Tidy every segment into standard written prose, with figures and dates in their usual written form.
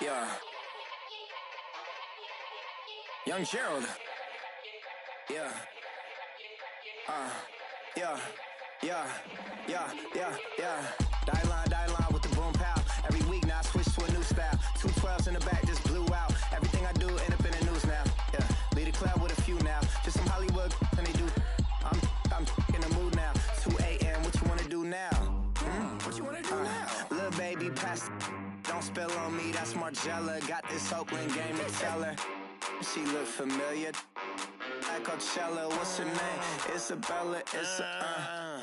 Yeah. Young Gerald. Yeah. Yeah. Die line with the boom pow. Every week now I switch to a new style. 212s in the back just blew out. Everything I do end up in the news now. Yeah. Lead a club with a few now. Just some Hollywood and they do. I'm in the mood now. 2 a.m. What you wanna do now? What you wanna do now? Little baby pass. Don't spill on me. That's Margella. Got this Oakland game to tell her. She look familiar. Like Coachella, what's her name? Isabella,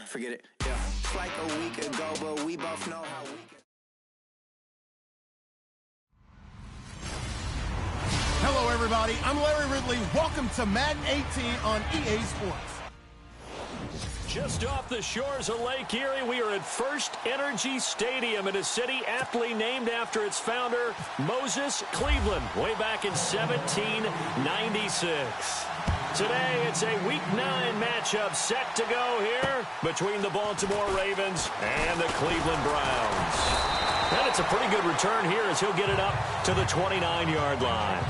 forget it, yeah. It's like a week ago, but we both know how we can. Hello, everybody. I'm Larry Ridley. Welcome to Madden 18 on EA Sports. Just off the shores of Lake Erie, we are at First Energy Stadium in a city aptly named after its founder, Moses Cleveland, way back in 1796. Today, it's a Week 9 matchup set to go here between the Baltimore Ravens and the Cleveland Browns. And it's a pretty good return here as he'll get it up to the 29-yard line.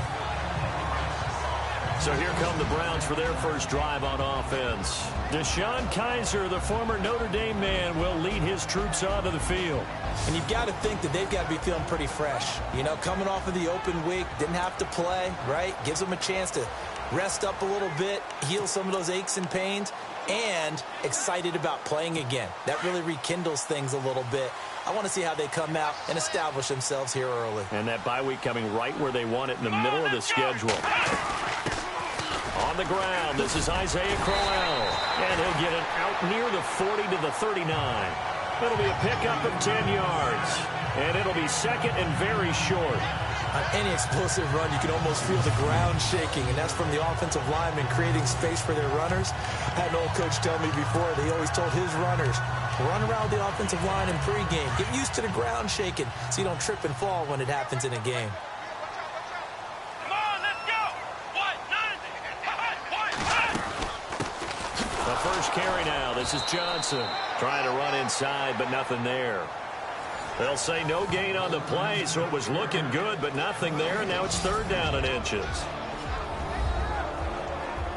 So here come the Browns for their first drive on offense. Deshaun Kaiser, the former Notre Dame man, will lead his troops onto the field. And you've got to think that they've got to be feeling pretty fresh. You know, coming off of the open week, didn't have to play, right? Gives them a chance to rest up a little bit, heal some of those aches and pains, and excited about playing again. That really rekindles things a little bit. I want to see how they come out and establish themselves here early. And that bye week coming right where they want it in the middle of the schedule. On the ground, this is Isaiah Crowell, and he'll get it out near the 40 to the 39. It'll be a pickup of 10 yards, and it'll be second and very short. On any explosive run, you can almost feel the ground shaking, and that's from the offensive linemen creating space for their runners. I had an old coach tell me before that he always told his runners, run around the offensive line in pregame. Get used to the ground shaking so you don't trip and fall when it happens in a game. The first carry now. This is Johnson trying to run inside, but nothing there. They'll say no gain on the play, so it was looking good, but nothing there. And now it's third down and inches.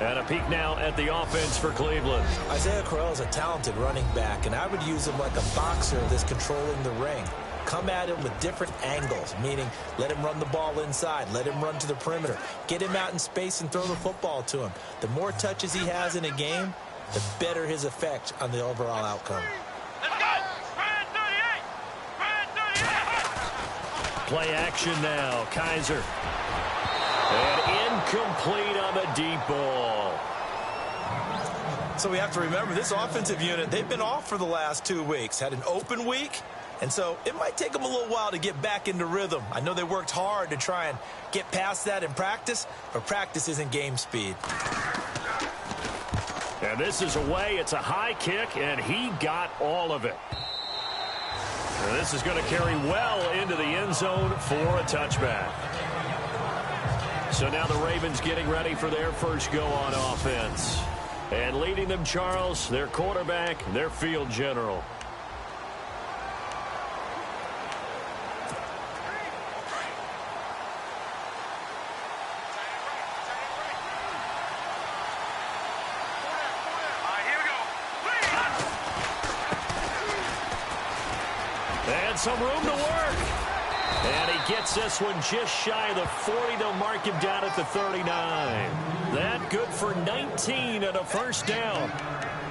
And a peek now at the offense for Cleveland. Isaiah Crowell is a talented running back, and I would use him like a boxer that's controlling the ring. Come at him with different angles, meaning let him run the ball inside, let him run to the perimeter, get him out in space and throw the football to him. The more touches he has in a game, the better his effect on the overall outcome. Play action now. Kaiser. And incomplete on the deep ball. So we have to remember this offensive unit, they've been off for the last 2 weeks. Had an open week, and so it might take them a little while to get back into rhythm. I know they worked hard to try and get past that in practice, but practice isn't game speed. And this is away. It's a high kick, and he got all of it. And this is going to carry well into the end zone for a touchback. So now the Ravens getting ready for their first go on offense. And leading them, Charles, their quarterback, their field general. And some room to work. And he gets this one just shy of the 40. They'll mark him down at the 39. That good for 19 and a first down.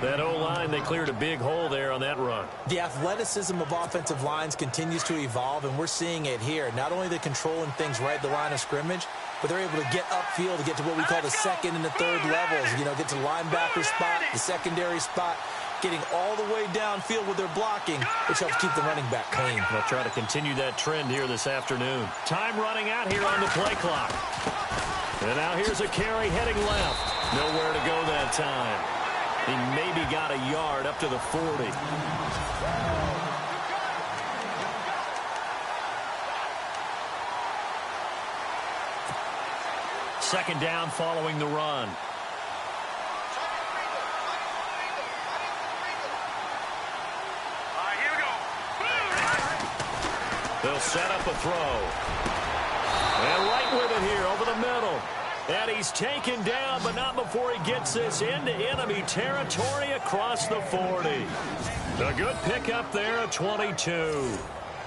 That O-line, they cleared a big hole there on that run. The athleticism of offensive lines continues to evolve, and we're seeing it here. Not only are they controlling things right at the line of scrimmage, but they're able to get upfield to get to what we call the second and the third levels. You know, get to the linebacker spot, the secondary spot, getting all the way downfield with their blocking, which helps keep the running back clean. They'll try to continue that trend here this afternoon. Time running out here on the play clock. And now here's a carry heading left. Nowhere to go that time. He maybe got a yard up to the 40. Second down following the run. They'll set up a throw. And right with it here over the middle. And he's taken down, but not before he gets this into enemy territory across the 40. A good pickup there at 22.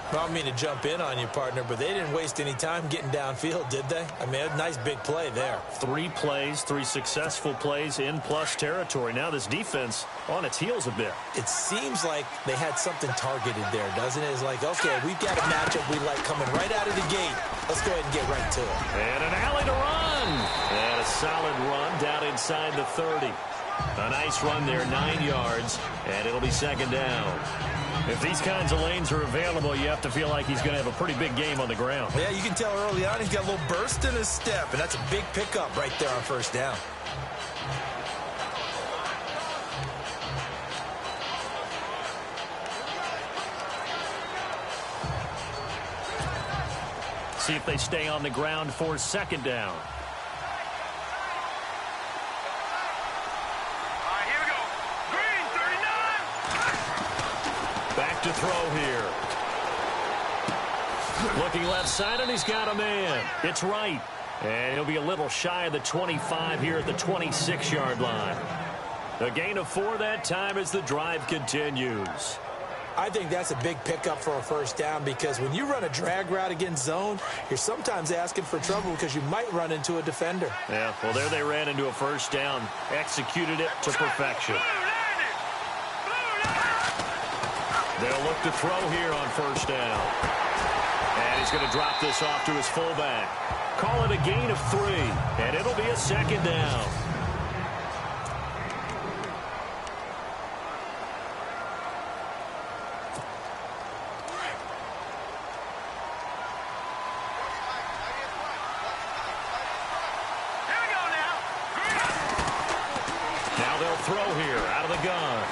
I don't mean to jump in on you, partner, but they didn't waste any time getting downfield, did they? I mean, a nice big play there. 3 plays, 3 successful plays in plus territory. Now this defense on its heels a bit. It seems like they had something targeted there, doesn't it? It's like, okay, we've got a matchup we like coming right out of the gate. Let's go ahead and get right to it. And an alley to run. And a solid run down inside the 30. A nice run there, 9 yards, and it'll be second down. If these kinds of lanes are available, you have to feel like he's going to have a pretty big game on the ground. Yeah, you can tell early on he's got a little burst in his step, and that's a big pickup right there on first down. See if they stay on the ground for second down. Back to throw here. Looking left side, and he's got a man. It's right. And he'll be a little shy of the 25 here at the 26-yard line. A gain of 4 that time as the drive continues. I think that's a big pickup for a first down because when you run a drag route against zone, you're sometimes asking for trouble because you might run into a defender. Yeah, well, there they ran into a first down. Executed it to perfection. They'll look to throw here on first down. And he's going to drop this off to his fullback. Call it a gain of 3, and it'll be a second down. Now they'll throw here out of the gun.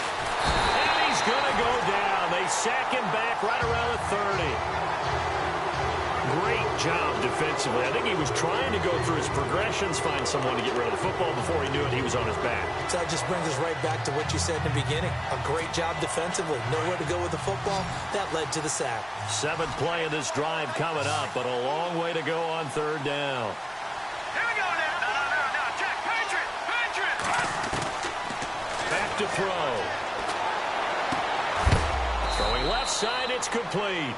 And he's going to go down. They sack him back right around the 30. Great job defensively. I think he was trying to go through his progressions, find someone to get rid of the football. Before he knew it, he was on his back. So that just brings us right back to what you said in the beginning. A great job defensively. Nowhere to go with the football. That led to the sack. 7th play of this drive coming up, but a long way to go on third down. Here we go now. No. Check. Patriot. Back to throw. Throwing left side, it's complete.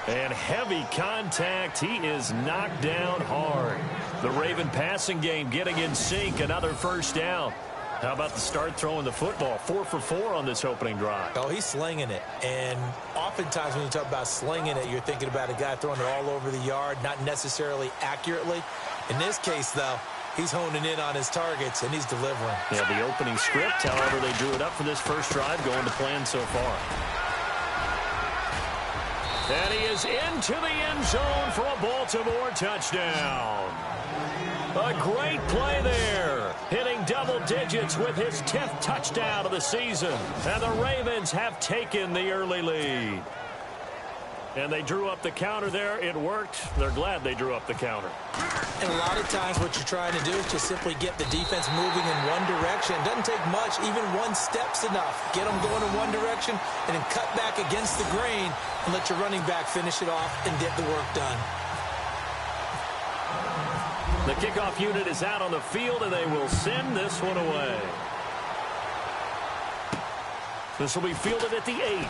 And heavy contact. He is knocked down hard. The Raven passing game getting in sync. Another first down. How about the start throwing the football? 4 for 4 on this opening drive. Oh, he's slinging it. And oftentimes when you talk about slinging it, you're thinking about a guy throwing it all over the yard, not necessarily accurately. In this case, though, he's honing in on his targets, and he's delivering. Yeah, the opening script, however, they drew it up for this first drive, going to plan so far. And he is into the end zone for a Baltimore touchdown. A great play there. Hitting double digits with his 10th touchdown of the season. And the Ravens have taken the early lead. And they drew up the counter there. It worked. They're glad they drew up the counter. And a lot of times what you're trying to do is just simply get the defense moving in one direction. It doesn't take much. Even one step's enough. Get them going in one direction and then cut back against the grain and let your running back finish it off and get the work done. The kickoff unit is out on the field, and they will send this one away. This will be fielded at the 8.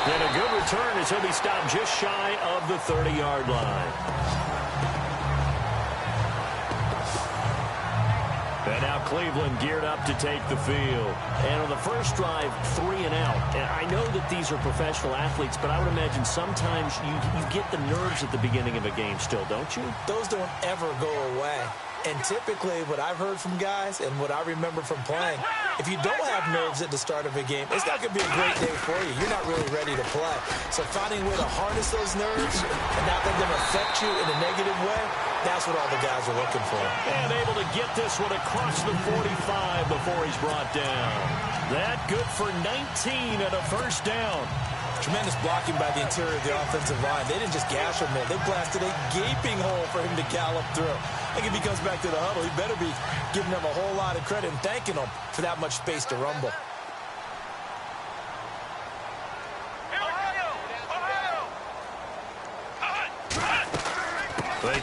And a good return as he'll be stopped just shy of the 30-yard line. And now Cleveland geared up to take the field. And on the first drive, 3 and out. And I know that these are professional athletes, but I would imagine sometimes you get the nerves at the beginning of a game still, don't you? Those don't ever go away. And typically what I've heard from guys and what I remember from playing, if you don't have nerves at the start of a game, it's not going to be a great day for you. You're not really ready to play. So finding a way to harness those nerves and not let them affect you in a negative way, that's what all the guys are looking for. And able to get this one across the 45 before he's brought down. That good for 19 and a first down. Tremendous blocking by the interior of the offensive line. They didn't just gash him there. They blasted a gaping hole for him to gallop through. I think if he comes back to the huddle, he better be giving them a whole lot of credit and thanking them for that much space to rumble.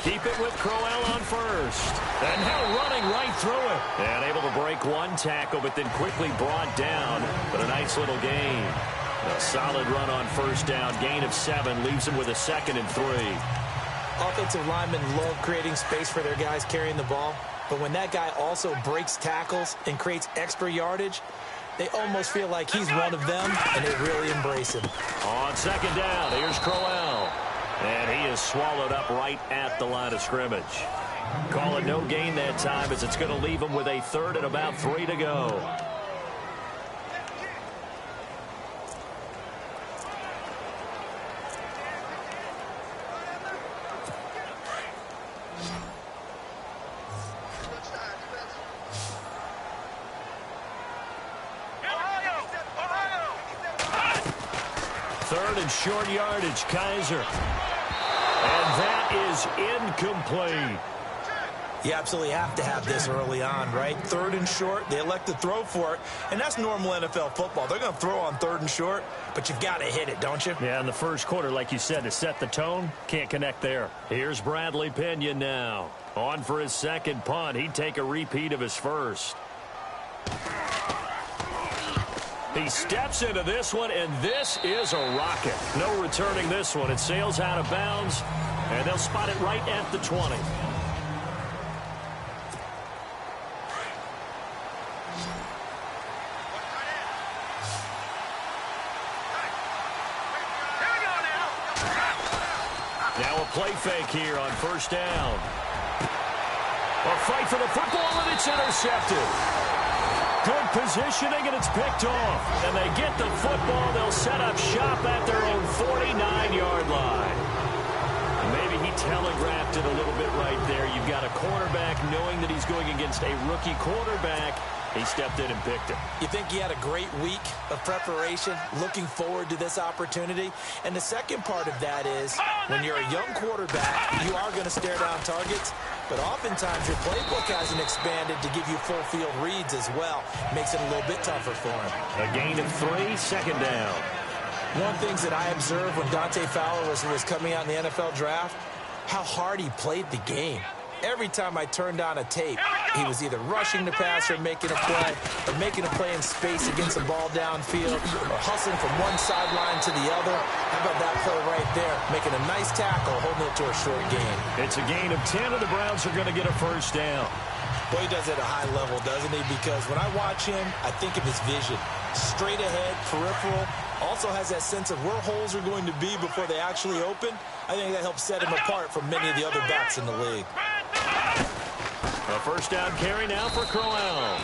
keep it with Crowell on first. And now running right through it. And able to break one tackle, but then quickly brought down. But a nice little gain. A solid run on first down. Gain of 7 leaves him with a 2nd and 3. Offensive linemen love creating space for their guys carrying the ball. But when that guy also breaks tackles and creates extra yardage, they almost feel like he's one of them, and they really embrace him. On 2nd down, here's Crowell. And he is swallowed up right at the line of scrimmage. Call it no gain that time, as it's going to leave him with a 3rd and about 3 to go. And short yardage, Kaiser. And that is incomplete. You absolutely have to have this early on, right? 3rd and short, they elect to throw for it, and that's normal NFL football. They're going to throw on 3rd and short, but you've got to hit it, don't you? Yeah, in the first quarter, like you said, to set the tone, can't connect there. Here's Bradley Pinion now. On for his 2nd punt. He'd take a repeat of his first. He steps into this one, and this is a rocket. No returning this one. It sails out of bounds, and they'll spot it right at the 20. Now a play fake here on first down. A fight for the football, and it's intercepted. Good positioning, and it's picked off. And they get the football. They'll set up shop at their own 49-yard line. Maybe he telegraphed it a little bit right there. You've got a quarterback knowing that he's going against a rookie quarterback. He stepped in and picked it. You think he had a great week of preparation, looking forward to this opportunity? And the second part of that is, when you're a young quarterback, you are going to stare down targets, but oftentimes your playbook hasn't expanded to give you full field reads as well. Makes it a little bit tougher for him. A gain of 3, 2nd down. One of the things that I observed when Dante Fowler was coming out in the NFL draft, how hard he played the game. Every time I turned on a tape, he was either rushing the pass or making a play in space against the ball downfield, or hustling from one sideline to the other. How about that play right there? Making a nice tackle, holding it to a short gain. It's a gain of 10, and the Browns are going to get a first down. Well, he does it at a high level, doesn't he? Because when I watch him, I think of his vision. Straight ahead, peripheral. Also has that sense of where holes are going to be before they actually open. I think that helps set him apart from many of the other backs in the league. A first down carry now for Crowell.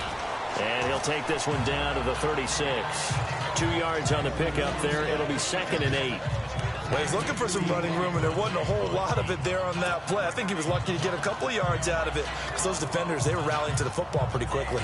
And he'll take this one down to the 36. 2 yards on the pickup there. It'll be 2nd and 8. Well, he's looking for some running room, and there wasn't a whole lot of it there on that play. I think he was lucky to get a couple of yards out of it, because those defenders, they were rallying to the football pretty quickly.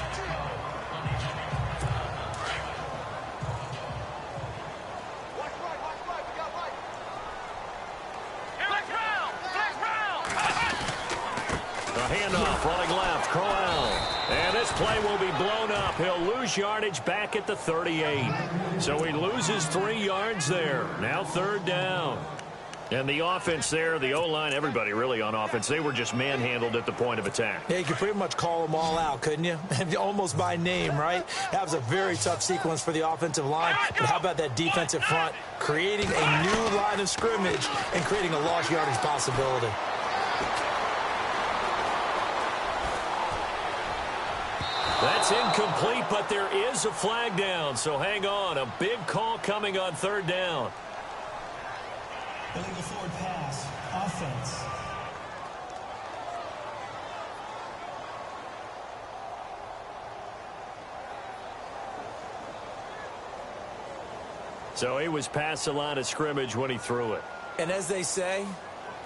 Handoff, running left, Crowell. And this play will be blown up. He'll lose yardage back at the 38. So he loses 3 yards there. Now 3rd down. And the offense there, the O-line, everybody really on offense, they were just manhandled at the point of attack. Yeah, you could pretty much call them all out, couldn't you? Almost by name, right? That was a very tough sequence for the offensive line. But how about that defensive front creating a new line of scrimmage and creating a lost yardage possibility? That's incomplete, but there is a flag down, so hang on. A big call coming on 3rd down. Illegal forward pass, offense. So he was past the line of scrimmage when he threw it. And as they say,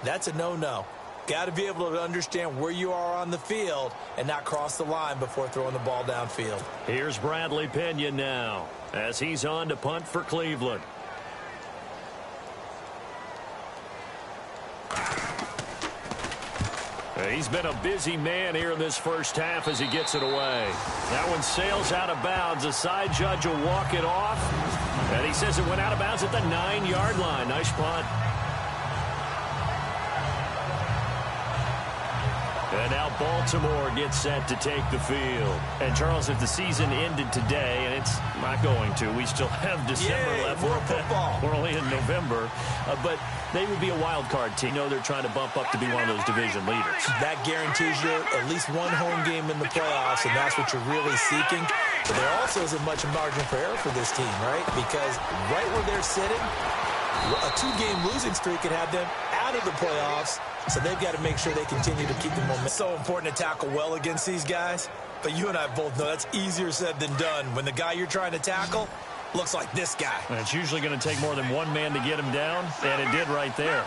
that's a no-no. Got to be able to understand where you are on the field and not cross the line before throwing the ball downfield. Here's Bradley Pinion now as he's on to punt for Cleveland. He's been a busy man here in this first half as he gets it away. That one sails out of bounds. The side judge will walk it off. And he says it went out of bounds at the 9-yard line. Nice punt. And now Baltimore gets set to take the field. And, Charles, if the season ended today, and it's not going to, we still have December left. More football. We're only in November. But they would be a wild card team. You know they're trying to bump up to be one of those division leaders. That guarantees you at least one home game in the playoffs, and that's what you're really seeking. But there also isn't much margin for error for this team, right? Because right where they're sitting, a 2-game losing streak could have them out of the playoffs, so they've got to make sure they continue to keep the momentum. It's so important to tackle well against these guys, but you and I both know that's easier said than done when the guy you're trying to tackle looks like this guy. And it's usually going to take more than one man to get him down, and it did right there.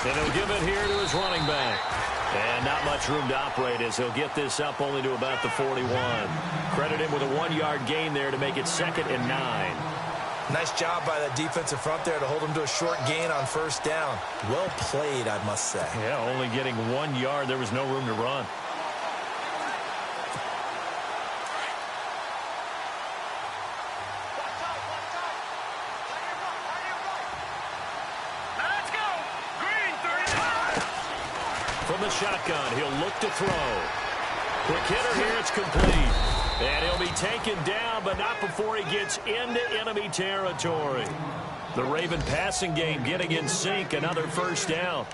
And he'll give it here to his running back. And not much room to operate as he'll get this up only to about the 41. Credit him with a 1-yard gain there to make it 2nd and 9. Nice job by that defensive front there to hold him to a short gain on 1st down. Well played, I must say. Yeah, only getting 1 yard. There was no room to run. From the shotgun, he'll look to throw. Quick hitter here, it's complete. And he'll be taken down, but not before he gets into enemy territory. The Raven passing game getting in sync, another 1st down.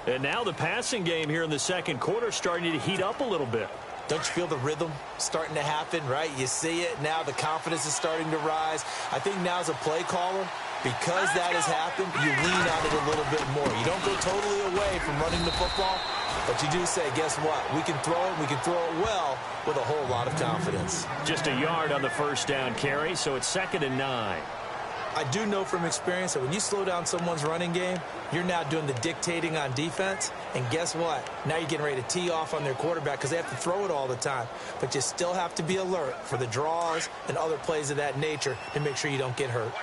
And now the passing game here in the 2nd quarter starting to heat up a little bit. Don't you feel the rhythm starting to happen, right? You see it now, the confidence is starting to rise. I think now as a play caller, because that has happened, you lean on it a little bit more. You don't go totally away from running the football, but you do say, guess what? We can throw it, we can throw it well with a whole lot of confidence. Just a yard on the 1st down carry, so it's 2nd and 9. I do know from experience that when you slow down someone's running game, you're now doing the dictating on defense. And guess what? Now you're getting ready to tee off on their quarterback because they have to throw it all the time. But you still have to be alert for the draws and other plays of that nature to make sure you don't get hurt.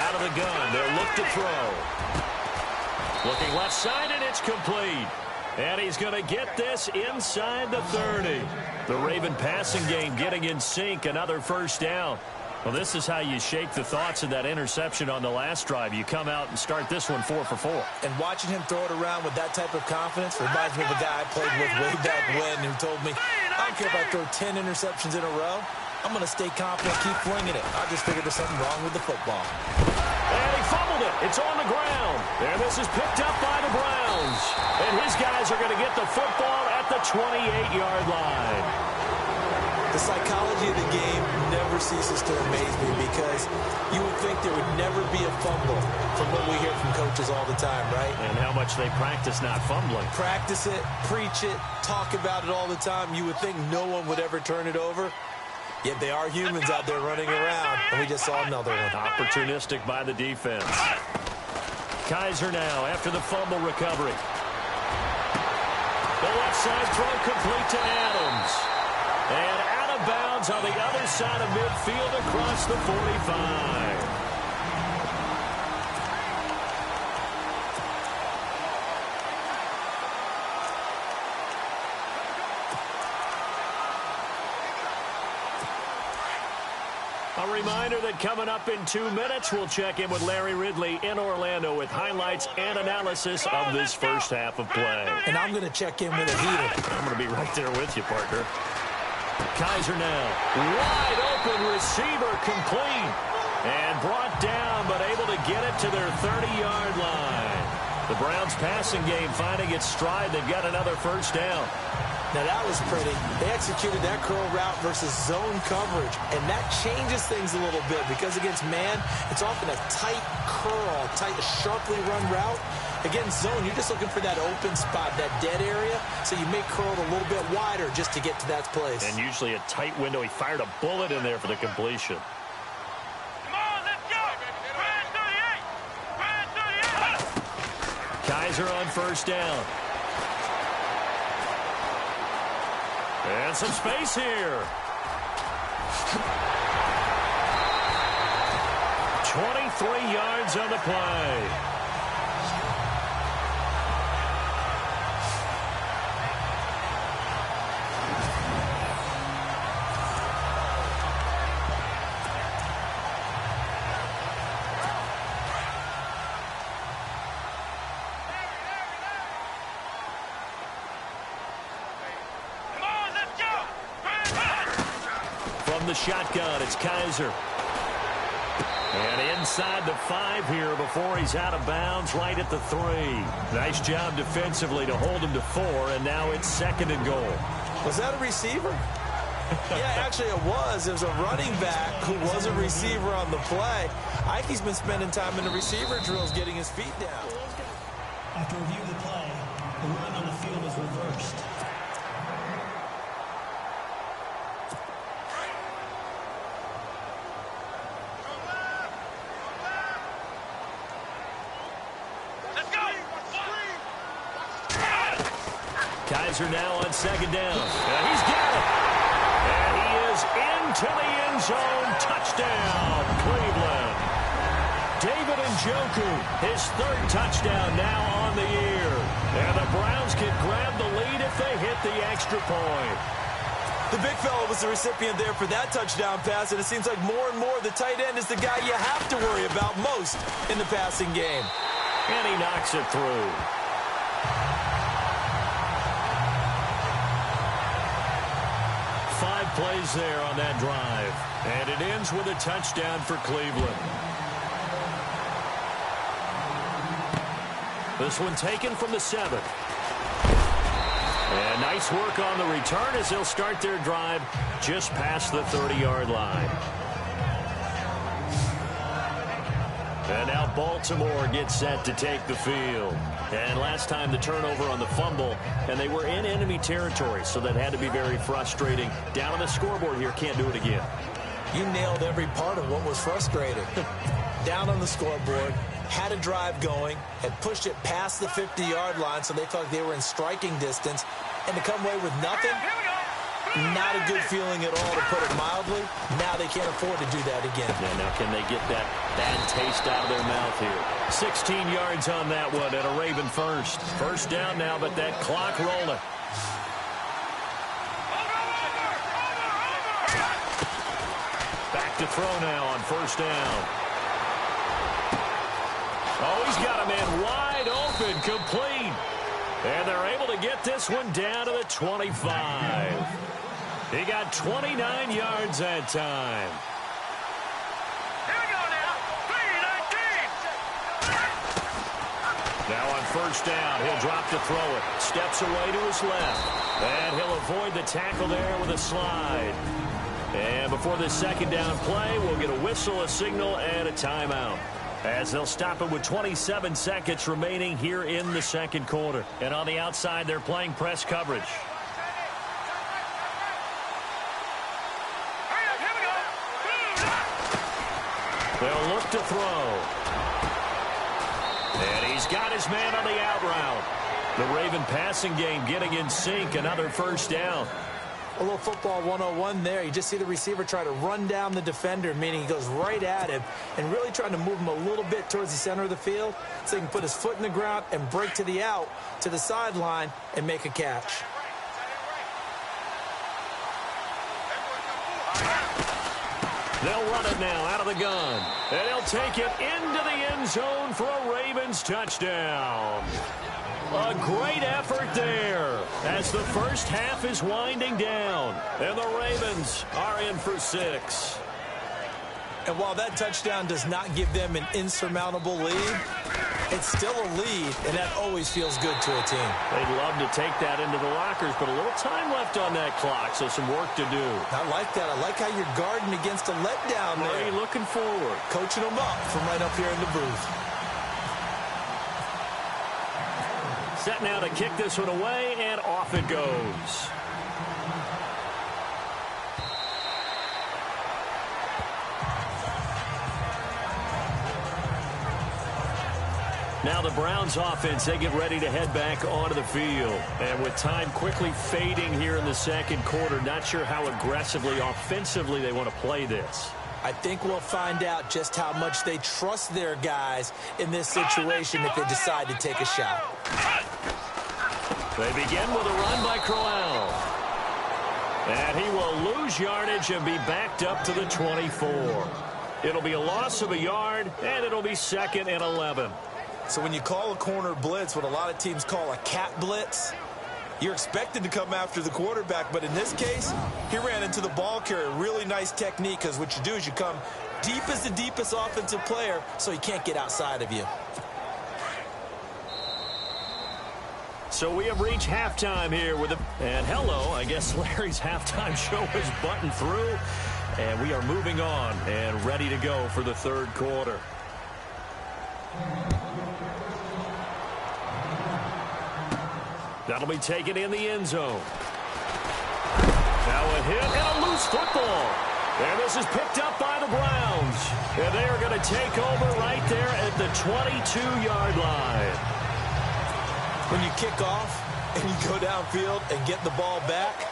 Out of the gun, they'll look to throw. Looking left side, and it's complete. And he's going to get this inside the 30. The Raven passing game getting in sync, another 1st down. Well, this is how you shake the thoughts of that interception on the last drive. You come out and start this one 4 for 4. And watching him throw it around with that type of confidence reminds me of a guy I played with way back when who told me, I don't care if I throw 10 interceptions in a row. I'm going to stay confident, keep flinging it. I just figured there's something wrong with the football. And he fumbled it. It's on the ground. And this is picked up by the Browns. And his guys are going to get the football at the 28-yard line. The psychology of the game never ceases to amaze me because you would think there would never be a fumble from what we hear from coaches all the time, right? And how much they practice not fumbling. Practice it, preach it, talk about it all the time. You would think no one would ever turn it over. Yet they are humans out there running around, and we just saw another one. Opportunistic by the defense. Kaiser now after the fumble recovery. The left side throw complete to Adams. And out of bounds on the other side of midfield across the 45. A reminder that coming up in 2 minutes, we'll check in with Larry Ridley in Orlando with highlights and analysis of this 1st half of play. And I'm going to check in with a heater. I'm going to be right there with you, partner. Kaiser now. Wide open receiver complete. And brought down, but able to get it to their 30-yard line. The Browns passing game finding its stride. They've got another 1st down. Now, that was pretty. They executed that curl route versus zone coverage, and that changes things a little bit because against man, it's often a tight curl, tight, sharply run route. Against zone, you're just looking for that open spot, that dead area, so you may curl it a little bit wider just to get to that place. And usually a tight window. He fired a bullet in there for the completion. Come on, let's go! Brand 38! Brand 38! Kaiser on 1st down. And some space here. 23 yards on the play. From the shotgun, it's Kaiser. And inside the 5 here before he's out of bounds, right at the 3. Nice job defensively to hold him to 4, and now it's 2nd and goal. Was that a receiver? Yeah, actually it was. It was a running back who was a receiver on the play. Ike's been spending time in the receiver drills getting his feet down. After review of the play, the ruling on the field is reversed. Kaiser now on 2nd down. And he's got it. And he is into the end zone. Touchdown, Cleveland. David Njoku, his 3rd touchdown now on the year. And the Browns can grab the lead if they hit the extra point. The big fella was the recipient there for that touchdown pass, and it seems like more and more the tight end is the guy you have to worry about most in the passing game. And he knocks it through. 5 plays there on that drive. And it ends with a touchdown for Cleveland. This one taken from the 7. And nice work on the return as they'll start their drive just past the 30-yard line. And now Baltimore gets set to take the field. And last time the turnover on the fumble, and they were in enemy territory, so that had to be very frustrating. Down on the scoreboard here, can't do it again. You nailed every part of what was frustrating. Down on the scoreboard, had a drive going, had pushed it past the 50-yard line, so they thought they were in striking distance, and to come away with nothing, not a good feeling at all, to put it mildly. Now they can't afford to do that again. Yeah, now can they get that bad taste out of their mouth here? 16 yards on that one, and a Raven first. First down now, but that clock rolling. Back to throw now on 1st down. Oh, he's got a man wide open, complete. And they're able to get this one down to the 25. He got 29 yards that time. Here we go now. 3-19. Now on 1st down, he'll drop to throw it. Steps away to his left. And he'll avoid the tackle there with a slide. And before this 2nd down play, we'll get a whistle, a signal, and a timeout, as they'll stop it with 27 seconds remaining here in the 2nd quarter. And on the outside, they're playing press coverage. They'll look to throw. And he's got his man on the out route. The Raven passing game getting in sync. Another 1st down. A little football 101 there. You just see the receiver try to run down the defender, meaning he goes right at him and really trying to move him a little bit towards the center of the field so he can put his foot in the ground and break to the out, to the sideline, and make a catch. They'll run it now out of the gun. And he'll take it into the end zone for a Ravens touchdown. A great effort there as the first half is winding down. And the Ravens are in for 6. And while that touchdown does not give them an insurmountable lead, it's still a lead, and that always feels good to a team. They'd love to take that into the lockers, but a little time left on that clock, so some work to do. I like that. I like how you're guarding against a letdown there. Murray looking forward. Coaching them up from right up here in the booth. Set now to kick this one away, and off it goes. Now the Browns offense, they get ready to head back onto the field. And with time quickly fading here in the 2nd quarter, not sure how aggressively, offensively they want to play this. I think we'll find out just how much they trust their guys in this situation if they decide to take a shot. They begin with a run by Crowell. And he will lose yardage and be backed up to the 24. It'll be a loss of a yard, and it'll be 2nd and 11. So when you call a corner blitz, what a lot of teams call a cat blitz, You're expected to come after the quarterback, but in this case, he ran into the ball carrier. Really nice technique, because what you do is you come deep as the deepest offensive player, so he can't get outside of you. So we have reached halftime here with and hello, I guess Larry's halftime show is buttoned through, and we are moving on and ready to go for the third quarter. That'll be taken in the end zone. Now a hit and a loose football. And this is picked up by the Browns. And they are going to take over right there at the 22-yard line. When you kick off and you go downfield and get the ball back,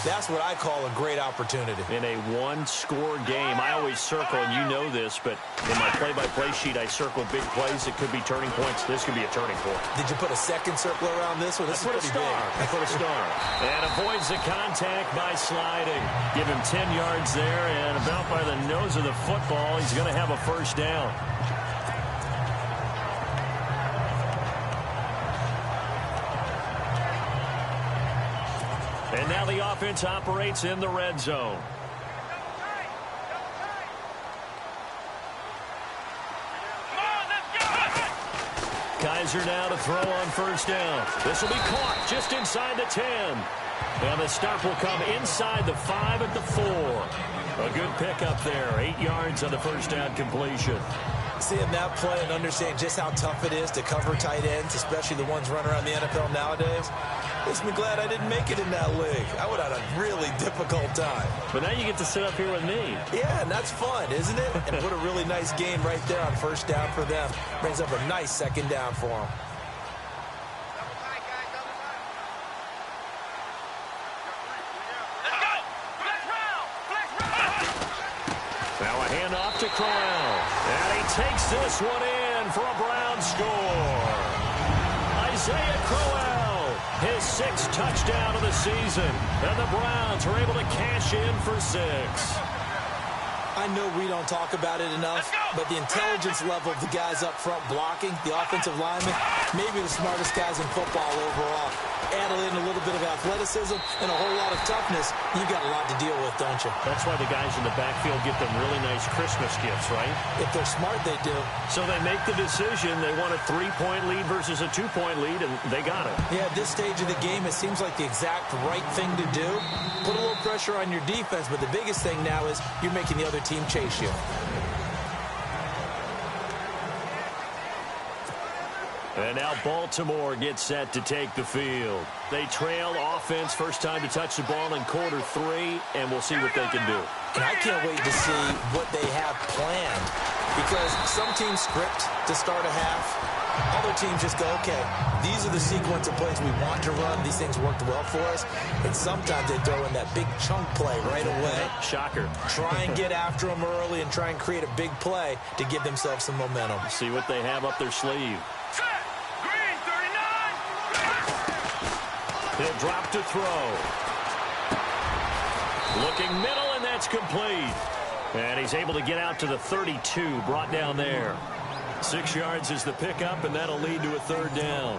that's what I call a great opportunity. In a one-score game, I always circle, and you know this, but in my play-by-play sheet, I circle big plays that could be turning points. This could be a turning point. Did you put a second circle around this one? This is pretty big. I put a star. And avoids the contact by sliding. Give him 10 yards there, and about by the nose of the football, he's going to have a first down. And now the offense operates in the red zone. Kaiser now to throw on first down. This will be caught just inside the 10. And the stop will come inside the 5 at the 4. A good pickup there. 8 yards on the first down completion. Seeing that play and understanding just how tough it is to cover tight ends, especially the ones running around the NFL nowadays, makes me glad I didn't make it in that league. I would have had a really difficult time. But now you get to sit up here with me. Yeah, and that's fun, isn't it? And put a really nice game right there on first down for them. Brings up a nice second down for them. Now a handoff to Crowell. And he takes this one in for a Brown score. Isaiah Crowell, his 6th touchdown of the season. And the Browns are able to cash in for 6. I know we don't talk about it enough, but the intelligence level of the guys up front blocking, the offensive linemen, maybe the smartest guys in football overall. Add in a little bit of athleticism and a whole lot of toughness, you've got a lot to deal with, don't you? That's why the guys in the backfield get them really nice Christmas gifts, right? If they're smart, they do. So they make the decision. They want a 3-point lead versus a 2-point lead, and they got it. Yeah, at this stage of the game, it seems like the exact right thing to do. Put a little pressure on your defense, but the biggest thing now is you're making the other team chase you. And now Baltimore gets set to take the field. They trail offense, first time to touch the ball in quarter 3, and we'll see what they can do. And I can't wait to see what they have planned, because some teams script to start a half. Other teams just go, okay, these are the sequence of plays we want to run. These things worked well for us. And sometimes they throw in that big chunk play right away. Shocker. Try and get after them early and try and create a big play to give themselves some momentum. See what they have up their sleeve. Green 39. He'll drop to throw. Looking middle, and that's complete. And he's able to get out to the 32, brought down there. 6 yards is the pickup, and that'll lead to a third down.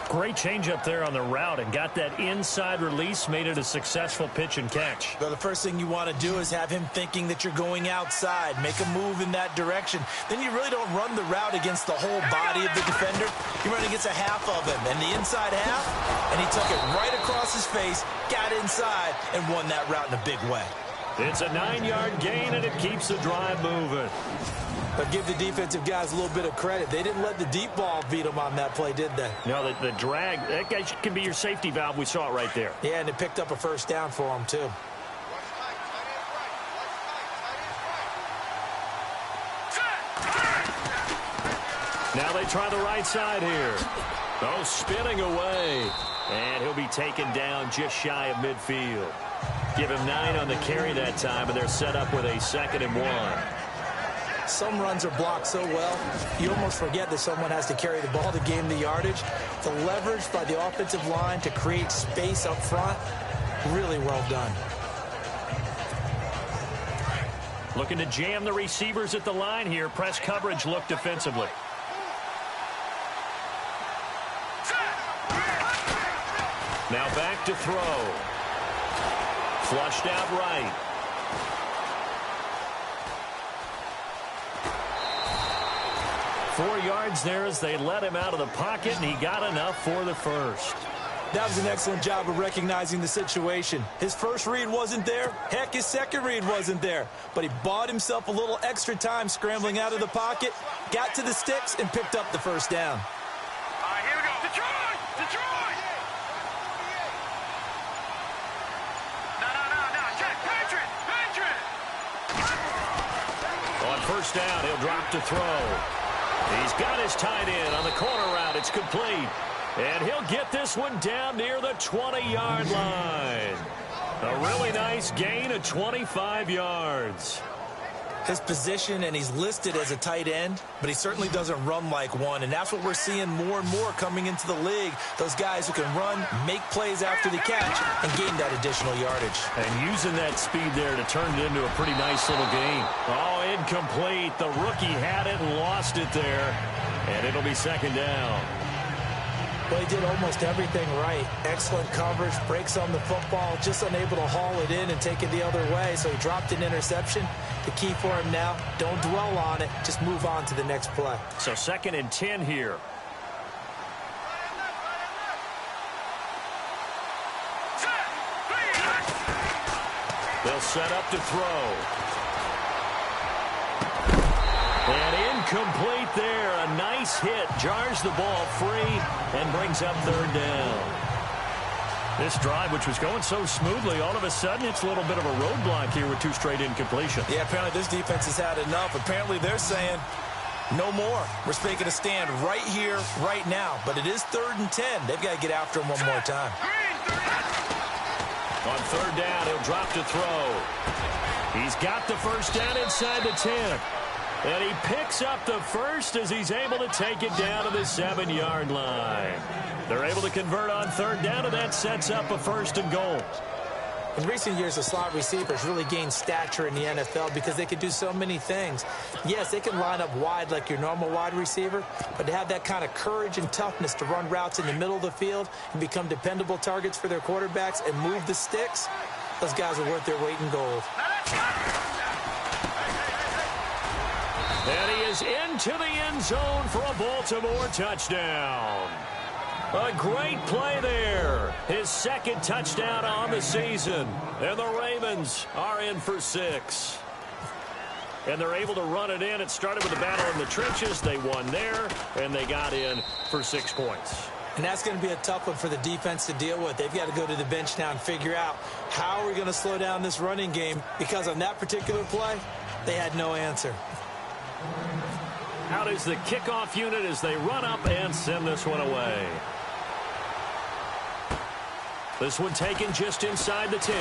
Great change up there on the route and got that inside release, made it a successful pitch and catch. Well, the first thing you want to do is have him thinking that you're going outside, make a move in that direction. Then you really don't run the route against the whole body of the defender. You run against a half of him, and the inside half, and he took it right across his face, got inside, and won that route in a big way. It's a 9-yard gain, and it keeps the drive moving. But give the defensive guys a little bit of credit. They didn't let the deep ball beat them on that play, did they? No, the drag, that guy can be your safety valve. We saw it right there. Yeah, and it picked up a first down for them, too. Now they try the right side here. Oh, spinning away. And he'll be taken down just shy of midfield. Give him 9 on the carry that time, and they're set up with a 2nd and 1. Some runs are blocked so well, you almost forget that someone has to carry the ball to gain the yardage. The leverage by the offensive line to create space up front, really well done. Looking to jam the receivers at the line here. Press coverage look defensively. Now back to throw. Flushed out right. Four yards there as they let him out of the pocket, and he got enough for the first. That was an excellent job of recognizing the situation. His first read wasn't there. Heck, his second read wasn't there. But he bought himself a little extra time scrambling out of the pocket, got to the sticks, and picked up the first down. All right, here we go. Detroit! Detroit! No. Check. Patriot! On first down, he'll drop to throw. He's got his tight end on the corner route. It's complete. And he'll get this one down near the 20-yard line. A really nice gain of 25 yards. His position, and he's listed as a tight end, but he certainly doesn't run like one, and that's what we're seeing more and more coming into the league. Those guys who can run, make plays after the catch, and gain that additional yardage. And using that speed there to turn it into a pretty nice little gain. Oh, incomplete. The rookie had it and lost it there, and it'll be second down. Well, he did almost everything right. Excellent coverage, breaks on the football, just unable to haul it in and take it the other way, so he dropped an interception. The key for him now, don't dwell on it, just move on to the next play. So 2nd and 10 here. They'll set up to throw. And incomplete there. A nice hit. Jars the ball free and brings up third down. This drive, which was going so smoothly, all of a sudden it's a little bit of a roadblock here with 2 straight incompletions. Yeah, apparently this defense has had enough. Apparently they're saying no more. We're making a stand right here, right now. But it is 3rd and 10. They've got to get after him one more time. On third down, he'll drop to throw. He's got the first down inside the 10. And he picks up the first as he's able to take it down to the 7-yard line. They're able to convert on third down, and that sets up a 1st and goal. In recent years, the slot receivers really gained stature in the NFL because they can do so many things. Yes, they can line up wide like your normal wide receiver, but to have that kind of courage and toughness to run routes in the middle of the field and become dependable targets for their quarterbacks and move the sticks, those guys are worth their weight in gold. And he is into the end zone for a Baltimore touchdown. A great play there. His 2nd touchdown on the season. And the Ravens are in for 6. And they're able to run it in. It started with a battle in the trenches. They won there, and they got in for 6 points. And that's going to be a tough one for the defense to deal with. They've got to go to the bench now and figure out how are we going to slow down this running game, because on that particular play, they had no answer. Out is the kickoff unit as they run up and send this one away. This one taken just inside the 10.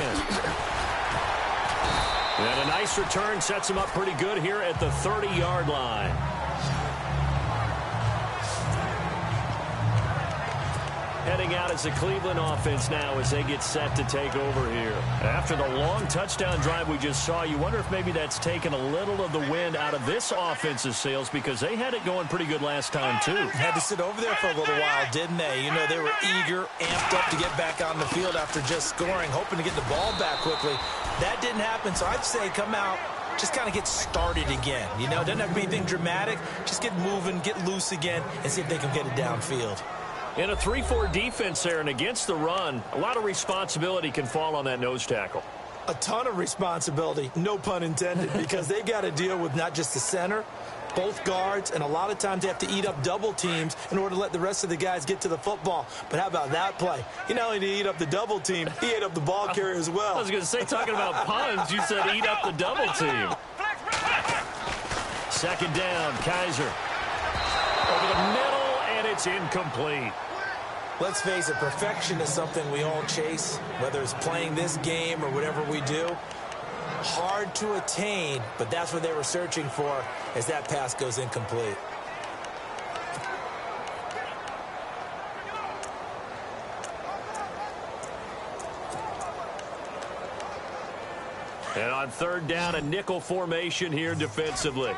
And a nice return sets him up pretty good here at the 30-yard line. Heading out as the Cleveland offense now as they get set to take over here. After the long touchdown drive we just saw, you wonder if maybe that's taken a little of the wind out of this offense's sails, because they had it going pretty good last time too. Had to sit over there for a little while, didn't they? You know, they were eager, amped up to get back on the field after just scoring, hoping to get the ball back quickly. That didn't happen, so I'd say come out, just kind of get started again. You know, doesn't have to be anything dramatic. Just get moving, get loose again, and see if they can get it downfield. In a 3-4 defense there and against the run, a lot of responsibility can fall on that nose tackle. A ton of responsibility, no pun intended, because they've got to deal with not just the center, both guards, and a lot of times they have to eat up double teams in order to let the rest of the guys get to the football. But how about that play? He not only did he eat up the double team, he ate up the ball carrier as well. I was going to say, talking about puns, you said eat up the double team. 2nd down, Kaiser. Over the middle, and it's incomplete. Let's face it, perfection is something we all chase, whether it's playing this game or whatever we do. Hard to attain, but that's what they were searching for as that pass goes incomplete. And on third down, a nickel formation here defensively.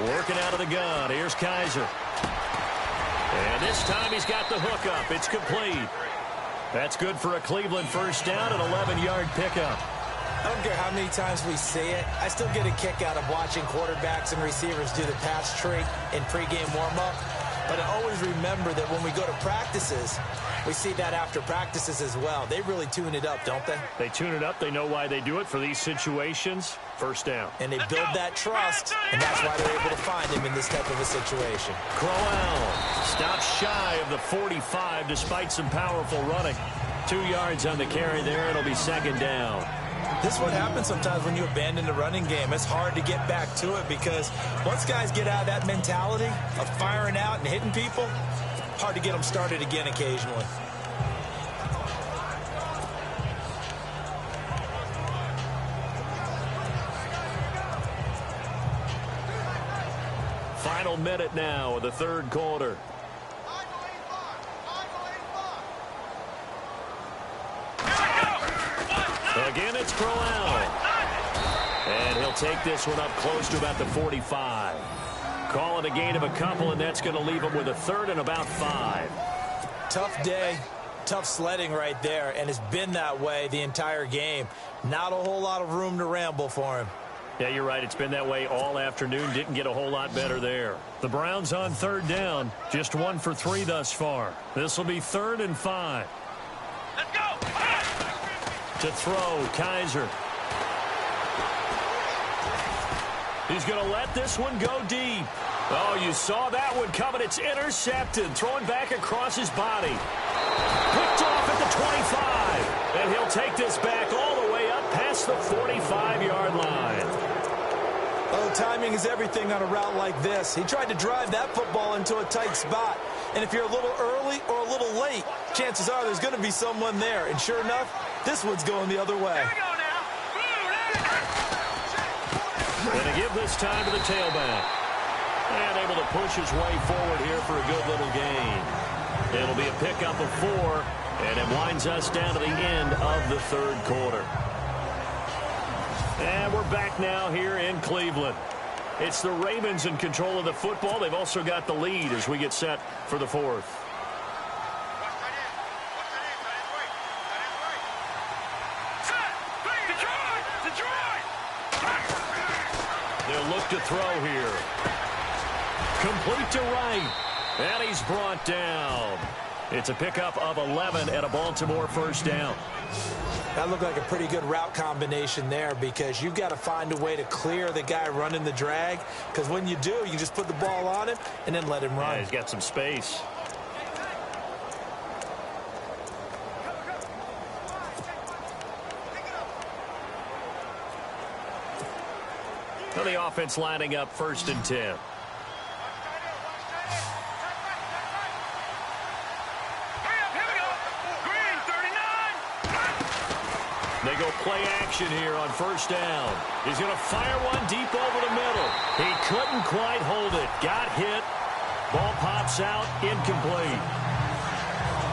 Working out of the gun. Here's Kaiser. And this time he's got the hook up. It's complete. That's good for a Cleveland first down, an 11-yard pickup. I don't care how many times we say it. I still get a kick out of watching quarterbacks and receivers do the pass trick in pregame warm-up. But I always remember that when we go to practices, we see that after practices as well. They really tune it up, don't they? They tune it up. They know why they do it for these situations. First down. And they build that trust, and that's why they're able to find him in this type of a situation. Crowell stops shy of the 45 despite some powerful running. 2 yards on the carry there. It'll be second down. This is what happens sometimes when you abandon the running game. It's hard to get back to it because once guys get out of that mentality of firing out and hitting people, hard to get them started again occasionally. Final minute now of the third quarter. Again, it's Crowell. And he'll take this one up close to about the 45. Call it a gain of a couple, and that's going to leave him with a third and about 5. Tough day, tough sledding right there, and it's been that way the entire game. Not a whole lot of room to ramble for him. Yeah, you're right. It's been that way all afternoon. Didn't get a whole lot better there. The Browns on third down. Just 1 for 3 thus far. This will be 3rd and 5. Let's go! To throw, Kaiser. He's going to let this one go deep. Oh, you saw that one coming. It's intercepted. Throwing back across his body. Picked off at the 25. And he'll take this back all the way up past the 45-yard line. Oh, timing is everything on a route like this. He tried to drive that football into a tight spot. And if you're a little early or a little late, chances are there's going to be someone there. And sure enough, this one's going the other way. Here we go now. And to give this time to the tailback. And able to push his way forward here for a good little gain. It'll be a pickup of 4, and it winds us down to the end of the third quarter. And we're back now here in Cleveland. It's the Ravens in control of the football. They've also got the lead as we get set for the fourth. They'll look to throw here. Complete to right. And he's brought down. It's a pickup of 11 and a Baltimore first down. That looked like a pretty good route combination there because you've got to find a way to clear the guy running the drag, because when you do, you just put the ball on him and then let him run. Yeah, he's got some space. So the offense lining up 1st and 10. They go play action here on first down. He's going to fire one deep over the middle. He couldn't quite hold it. Got hit. Ball pops out. Incomplete.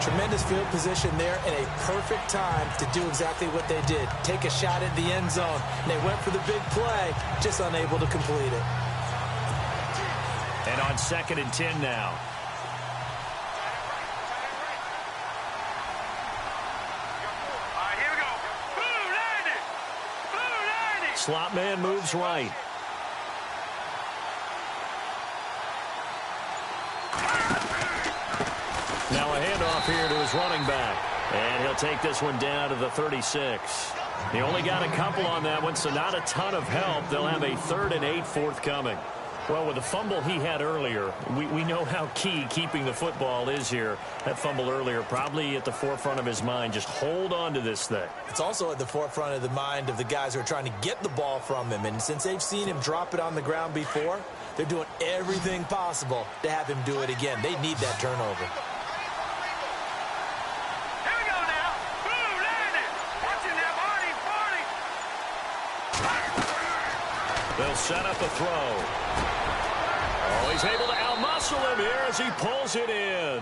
Tremendous field position there and a perfect time to do exactly what they did. Take a shot at the end zone. And they went for the big play, just unable to complete it. And on 2nd and 10 now. Slot man moves right. Now a handoff here to his running back. And he'll take this one down to the 36. He only got a couple on that one, so not a ton of help. They'll have a 3rd and 8 forthcoming. Well, with the fumble he had earlier, we know how key keeping the football is here. That fumble earlier probably at the forefront of his mind. Just hold on to this thing. It's also at the forefront of the mind of the guys who are trying to get the ball from him. And since they've seen him drop it on the ground before, they're doing everything possible to have him do it again. They need that turnover. Here we go now. Boom, landed. Watching that Barney. They'll set up a throw. Oh, he's able to outmuscle him here as he pulls it in.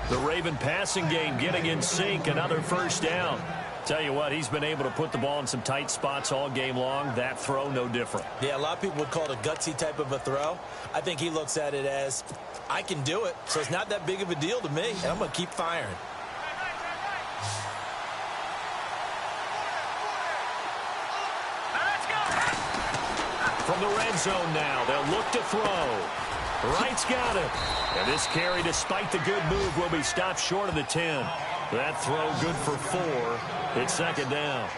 The Raven passing game getting in sync. Another first down. Tell you what, he's been able to put the ball in some tight spots all game long. That throw, no different. Yeah, a lot of people would call it a gutsy type of a throw. I think he looks at it as, I can do it, so it's not that big of a deal to me, and I'm going to keep firing. From the red zone now, they'll look to throw. Wright's got it. And this carry, despite the good move, will be stopped short of the 10. That throw good for 4. It's second down.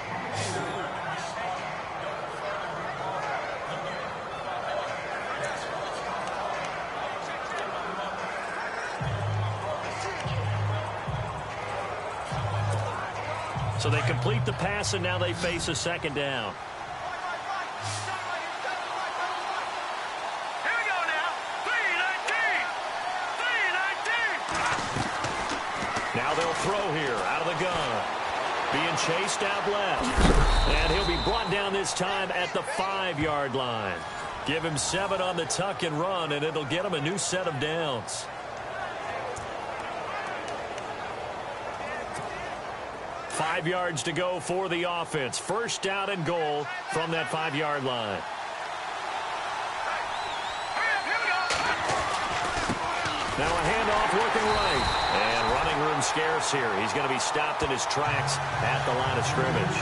So they complete the pass, and now they face a second down. Now they'll throw here out of the gun. Being chased out left. And he'll be brought down this time at the 5-yard line. Give him 7 on the tuck and run, and it'll get him a new set of downs. 5 yards to go for the offense. First down and goal from that 5-yard line. Now a handoff looking right. And running room scarce here. He's going to be stopped in his tracks at the line of scrimmage.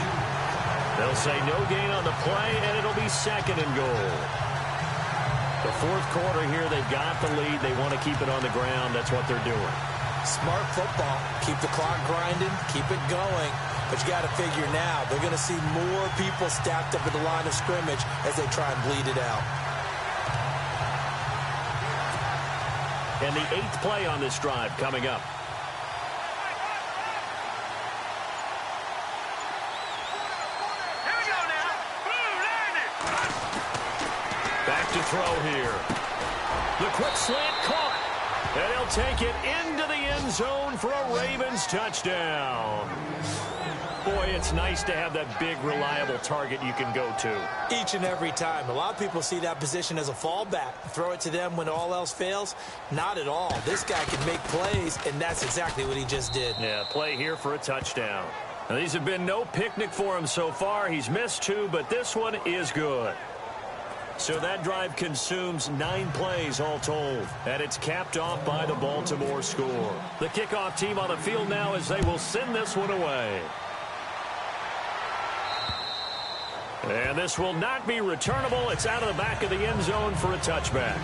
They'll say no gain on the play, and it'll be second and goal. The fourth quarter here, they've got the lead. They want to keep it on the ground. That's what they're doing. Smart football. Keep the clock grinding. Keep it going. But you got to figure now, they're going to see more people stacked up at the line of scrimmage as they try and bleed it out. And the 8th play on this drive coming up. Here we go now. Back to throw here. The quick slant caught. And he'll take it into the end zone for a Ravens touchdown. Boy, it's nice to have that big, reliable target you can go to. Each and every time. A lot of people see that position as a fallback. Throw it to them when all else fails. Not at all. This guy can make plays, and that's exactly what he just did. Yeah, play here for a touchdown. Now, these have been no picnic for him so far. He's missed 2, but this one is good. So that drive consumes 9 plays all told. And it's capped off by the Baltimore score. The kickoff team on the field now as they will send this one away. And this will not be returnable. It's out of the back of the end zone for a touchback.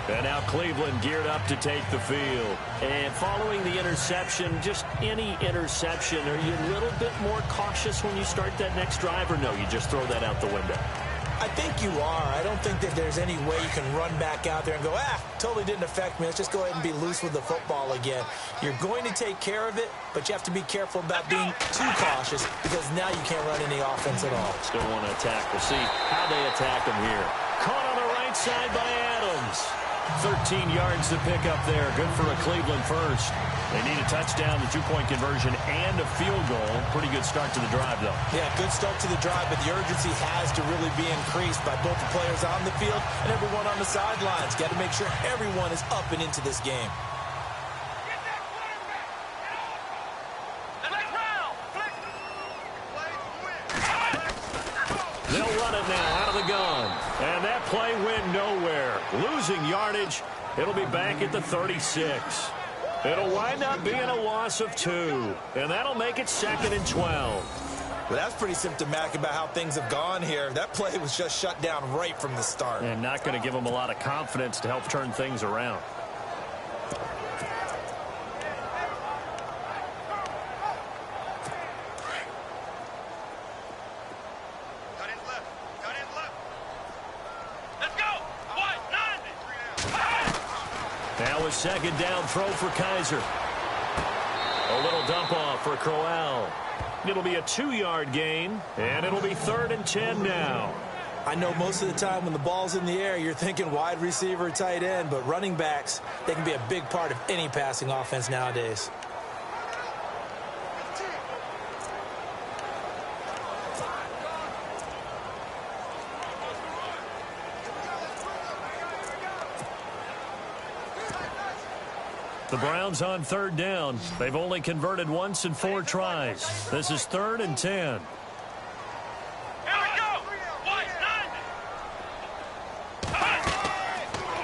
And now Cleveland geared up to take the field. And following the interception, just any interception, are you a little bit more cautious when you start that next drive, or no, you just throw that out the window? I think you are. I don't think that there's any way you can run back out there and go, totally didn't affect me. Let's just go ahead and be loose with the football again. You're going to take care of it, but you have to be careful about being too cautious because now you can't run any offense at all. Still want to attack. We'll see how they attack him here. Caught on the right side by Adams. 13 yards to pick up there. Good for a Cleveland first. They need a touchdown, the 2-point conversion, and a field goal. Pretty good start to the drive, though. Yeah, good start to the drive, but the urgency has to really be increased by both the players on the field and everyone on the sidelines. Got to make sure everyone is up and into this game. They'll run it now out of the gun. And that play went nowhere. Losing yardage. It'll be back at the 36. It'll wind up being a loss of 2. And that'll make it 2nd and 12. Well, that's pretty symptomatic about how things have gone here. That play was just shut down right from the start. And not going to give them a lot of confidence to help turn things around. Now a second down throw for Kaiser. A little dump off for Crowell. It'll be a 2-yard gain, and it'll be 3rd and 10 now. I know most of the time when the ball's in the air, you're thinking wide receiver, tight end, but running backs, they can be a big part of any passing offense nowadays. The Browns on third down. They've only converted once in 4 tries. This is 3rd and 10. Here we go.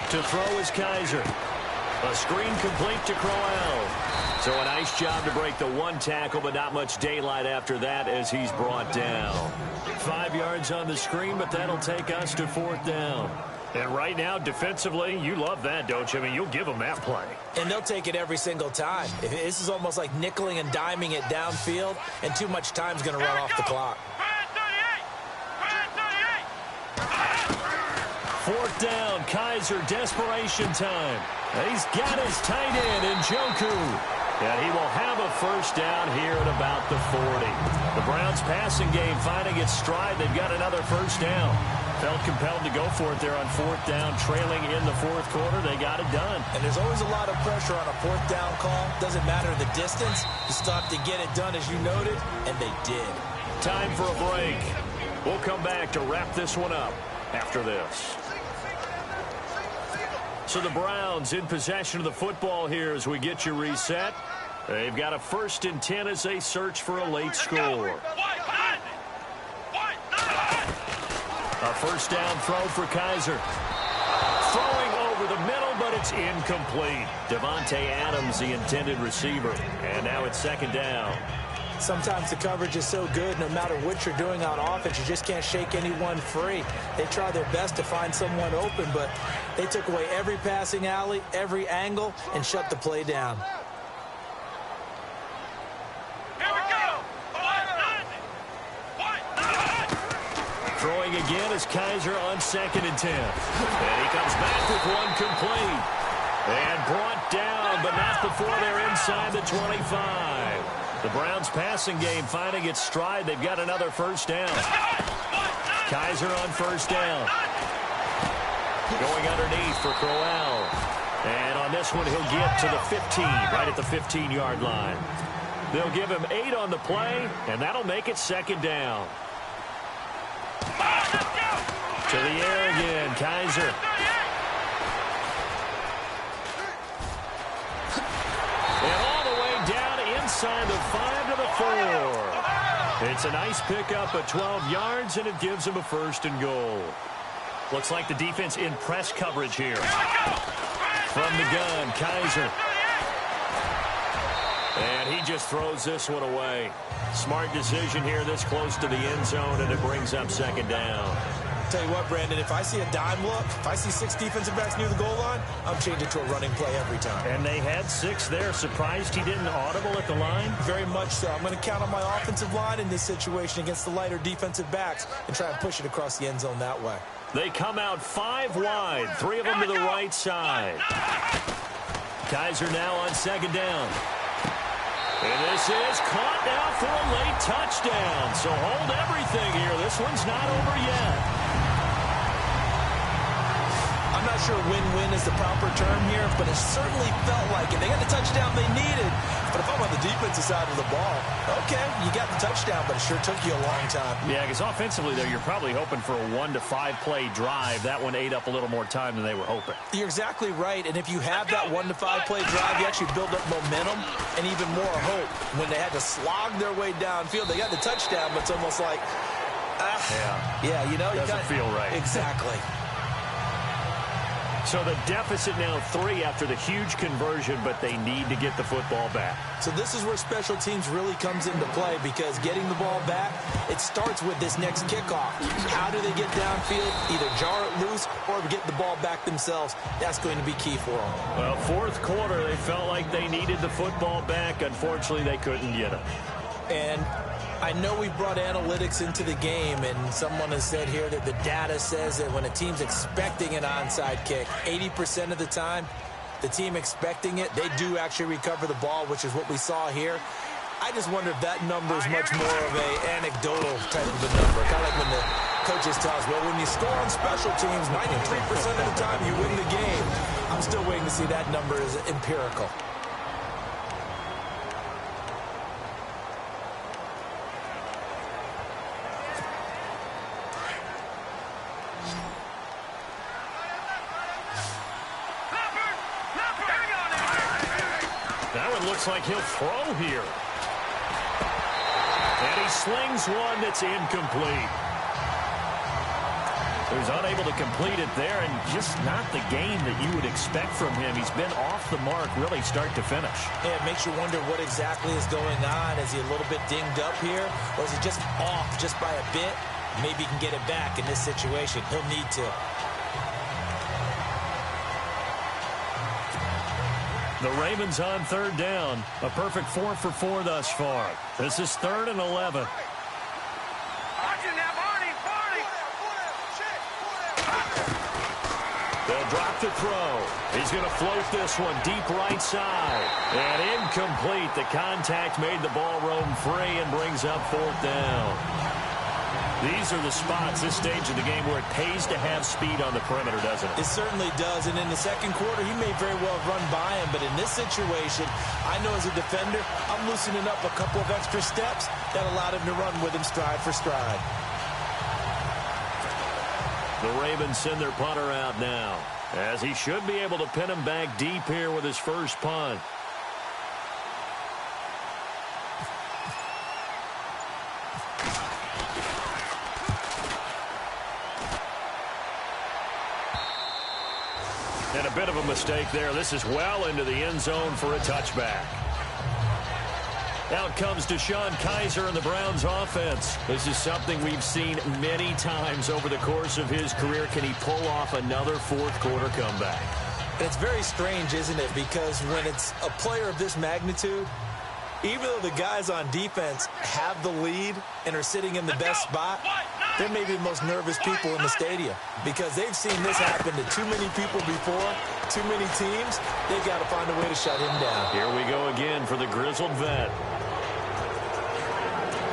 To throw is Kaiser. A screen complete to Crowell. So a nice job to break the 1 tackle, but not much daylight after that as he's brought down. 5 yards on the screen, but that'll take us to 4th down. And right now, defensively, you love that, don't you? I mean, you'll give them that play. And they'll take it every single time. This is almost like nickeling and diming it downfield, and too much time's going to run off the clock. 4th down, Kaiser, desperation time. He's got his tight end in Njoku. And he will have a first down here at about the 40. The Browns passing game finding its stride. They've got another first down. Felt compelled to go for it there on 4th down, trailing in the 4th quarter. They got it done. And there's always a lot of pressure on a 4th down call. Doesn't matter the distance. You still have to get it done, as you noted, and they did. Time for a break. We'll come back to wrap this one up after this. So the Browns in possession of the football here as we get you reset. They've got a 1st and 10 as they search for a late score. A first down throw for Kaiser. Throwing over the middle, but it's incomplete. Devontae Adams, the intended receiver. And now it's 2nd down. Sometimes the coverage is so good, no matter what you're doing on offense, you just can't shake anyone free. They try their best to find someone open, but they took away every passing alley, every angle, and shut the play down. Here we go. Throwing again is Kaiser on 2nd and 10. And he comes back with one complete. And brought down, but not before they're inside the 25. The Browns passing game finding its stride. They've got another first down. Kaiser on first down. Going underneath for Crowell. And on this one, he'll get to the 15, right at the 15-yard line. They'll give him 8 on the play, and that'll make it 2nd down. To the air again, Kaiser. And all the way down inside the 5 to the 4. It's a nice pickup of 12 yards, and it gives him a 1st and goal. Looks like the defense in press coverage here. From the gun, Kaiser. And he just throws this one away. Smart decision here this close to the end zone, and it brings up 2nd down. Tell you what, Brandon, if I see a dime look, if I see 6 defensive backs near the goal line, I'm changing to a running play every time. And they had 6 there. Surprised he didn't audible at the line? Very much so. I'm going to count on my offensive line in this situation against the lighter defensive backs and try and push it across the end zone that way. They come out 5 wide, 3 of them to the right side. Kaiser now on 2nd down. And this is caught now for a late touchdown. So hold everything here. This one's not over yet. I'm not sure win-win is the proper term here, but it certainly felt like it. They got the touchdown they needed. But if I'm on the defensive side of the ball, okay, you got the touchdown, but it sure took you a long time. Yeah, because offensively, though, you're probably hoping for a 1 to 5 play drive. That one ate up a little more time than they were hoping. You're exactly right, and if you have that 1 to 5 play drive, you actually build up momentum and even more hope. When they had to slog their way downfield, they got the touchdown, but it's almost like, yeah, you know, doesn't feel right. Exactly. So the deficit now 3 after the huge conversion, but they need to get the football back. So this is where special teams really comes into play, because getting the ball back, it starts with this next kickoff. How do they get downfield? Either jar it loose or get the ball back themselves. That's going to be key for them. Well, 4th quarter, they felt like they needed the football back. Unfortunately, they couldn't get it. And I know we brought analytics into the game, and someone has said here that the data says that when a team's expecting an onside kick, 80% of the time, the team expecting it, they do actually recover the ball, which is what we saw here. I just wonder if that number is much more of an anecdotal type of a number. Kind of like when the coaches tell us, well, when you score on special teams, 93% of the time you win the game. I'm still waiting to see that number is empirical. And looks like he'll throw here. And he slings one that's incomplete. He was unable to complete it there, and just not the game that you would expect from him. He's been off the mark really start to finish. Yeah, it makes you wonder what exactly is going on. Is he a little bit dinged up here, or is he just off just by a bit? Maybe he can get it back in this situation. He'll need to. The Ravens on third down. A perfect 4 for 4 thus far. This is 3rd and 11. They'll drop the throw. He's going to float this one deep right side. And incomplete. The contact made the ball roam free and brings up 4th down. These are the spots, this stage of the game, where it pays to have speed on the perimeter, doesn't it? It certainly does. And in the second quarter, he may very well run by him. But in this situation, I know as a defender, I'm loosening up a couple of extra steps that allowed him to run with him stride for stride. The Ravens send their punter out now, as he should be able to pin him back deep here with his first punt. And a bit of a mistake there. This is well into the end zone for a touchback. Out comes DeShone Kizer in the Browns offense. This is something we've seen many times over the course of his career. Can he pull off another fourth quarter comeback? And it's very strange, isn't it? Because when it's a player of this magnitude, even though the guys on defense have the lead and are sitting in the best spot, they're maybe the most nervous people in the stadium because they've seen this happen to too many people before, too many teams. They've got to find a way to shut him down. Here we go again for the grizzled vet.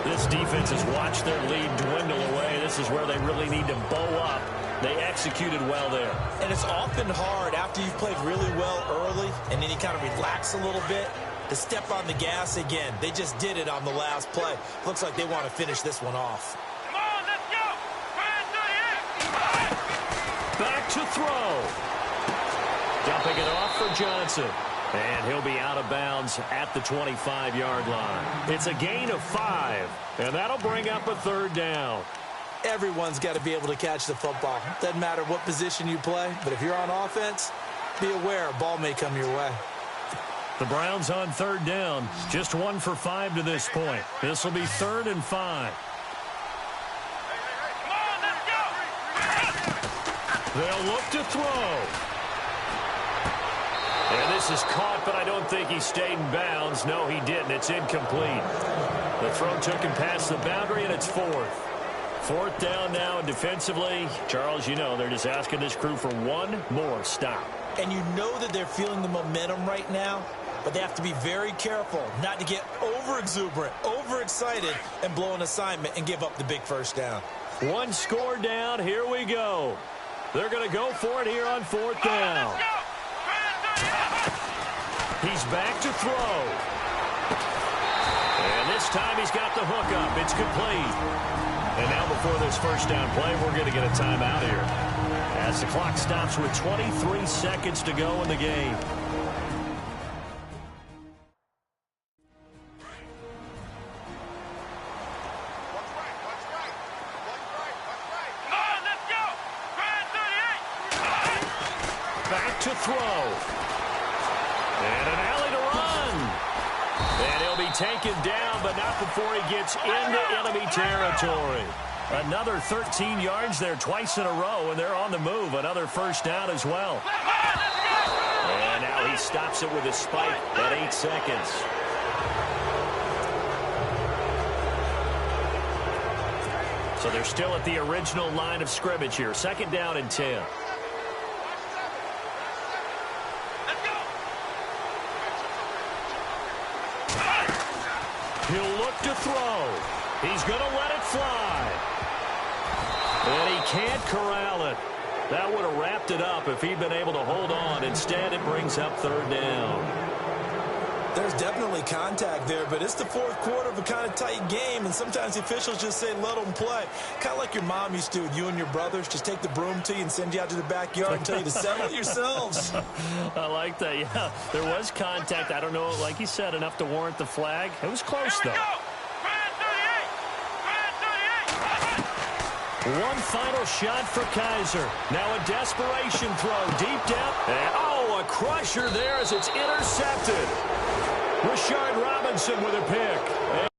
This defense has watched their lead dwindle away. This is where they really need to bow up. They executed well there. And it's often hard after you've played really well early and then you kind of relax a little bit to step on the gas again. They just did it on the last play. Looks like they want to finish this one off. Come on, let's go. Back to throw. Dumping it off for Johnson. And he'll be out of bounds at the 25-yard line. It's a gain of 5, and that'll bring up a 3rd down. Everyone's got to be able to catch the football. Doesn't matter what position you play, but if you're on offense, be aware a ball may come your way. The Browns on 3rd down. Just 1 for 5 to this point. This will be 3rd and 5. Come on, let's go. They'll look to throw. And this is caught, but I don't think he stayed in bounds. No, he didn't. It's incomplete. The throw took him past the boundary, and it's 4th. 4th down now, and defensively, Charles, you know, they're just asking this crew for one more stop. And you know that they're feeling the momentum right now, but they have to be very careful not to get over-exuberant, over-excited, and blow an assignment and give up the big first down. One score down. Here we go. They're going to go for it here on 4th down. He's back to throw. And this time he's got the hook up. It's complete. And now before this first down play, we're going to get a timeout here, as the clock stops with 23 seconds to go in the game. Back to throw. And an alley to run. And he'll be taken down, but not before he gets into enemy territory. Another 13 yards there twice in a row, and they're on the move. Another first down as well. And now he stops it with a spike at 8 seconds. So they're still at the original line of scrimmage here. 2nd down and 10. He'll look to throw. He's going to let it fly. And he can't corral it. That would have wrapped it up if he'd been able to hold on. Instead, it brings up 3rd down. There's definitely contact there, but it's the fourth quarter of a kind of tight game, and sometimes the officials just say, let them play. Kind of like your mom used to with you and your brothers. Just take the broom to you and send you out to the backyard and tell you to settle it yourselves. I like that, yeah. There was contact. I don't know, like you said, enough to warrant the flag. It was close, though. One final shot for Kaiser. Now a desperation throw deep down. And, oh, a crusher there as it's intercepted. Rashard Robinson with a pick.